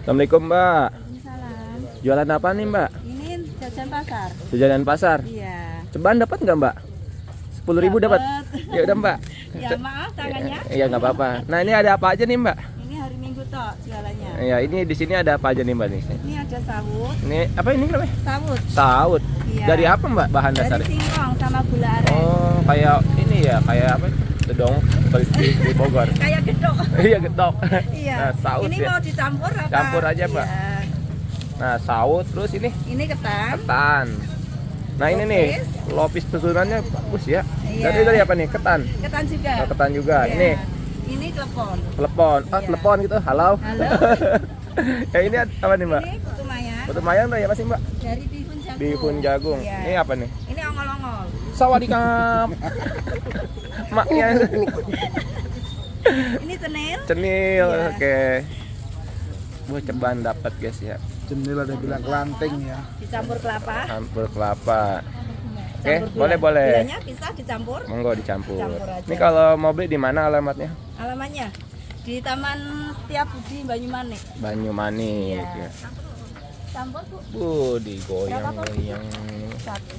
Assalamualaikum Mbak. Waalaikumsalam. Jualan apa nih Mbak? Ini jajan pasar. Jajanan pasar. Iya. Cobaan dapat nggak Mbak? 10.000 dapat. Ya udah Mbak. Ya maaf tangannya. Iya nggak apa-apa. Nah ini ada apa aja nih Mbak? Ini hari Minggu tok jualannya. Ya ini di sini ada apa aja nih Mbak nih? Ini ada sawut. Ini apa ini namanya? Sawut. Saut. Iya. Dari apa Mbak bahan Dari dasarnya? singkong sama gula aren. Oh kayak ini ya kayak apa? Sedong di Bogor. Kayak gedok. Iya getok. Iya. Nah, saut ini ya. mau dicampur apa? Campur aja, Mbak. Iya. Nah saut terus ini Ini ketan. ketan. Nah ini nih lopis pesunannya bagus ya. Iya. Dari apa nih? Ketan. Ketan juga. Oh, ketan juga. Iya. Ini Ini telepon. telepon. Ah Iya. telepon gitu. Halo. Halo. Ya ini apa nih Mbak? Ini putu mayang. Foto mayang tuh ya pasti Mbak. Dari bihun jagung. Bihun jagung. Iya. Ini apa nih? Ini ongol-ongol. Sawadikap. Maknya Ini cenil. cenil. Iya. Oke. Wah ceban dapat guys ya. Cendil ada bilang kelanting ya. Dicampur kelapa. Campur kelapa. Oke, Campur gula. boleh. Gulanya bisa dicampur. Monggo dicampur. Campur aja. Ini kalau mau beli di mana alamatnya? Alamannya di Taman Setiabudi Banyumanik. Banyumanik Iya. ya. Campur Bu. Digoyang-goyang. Satu.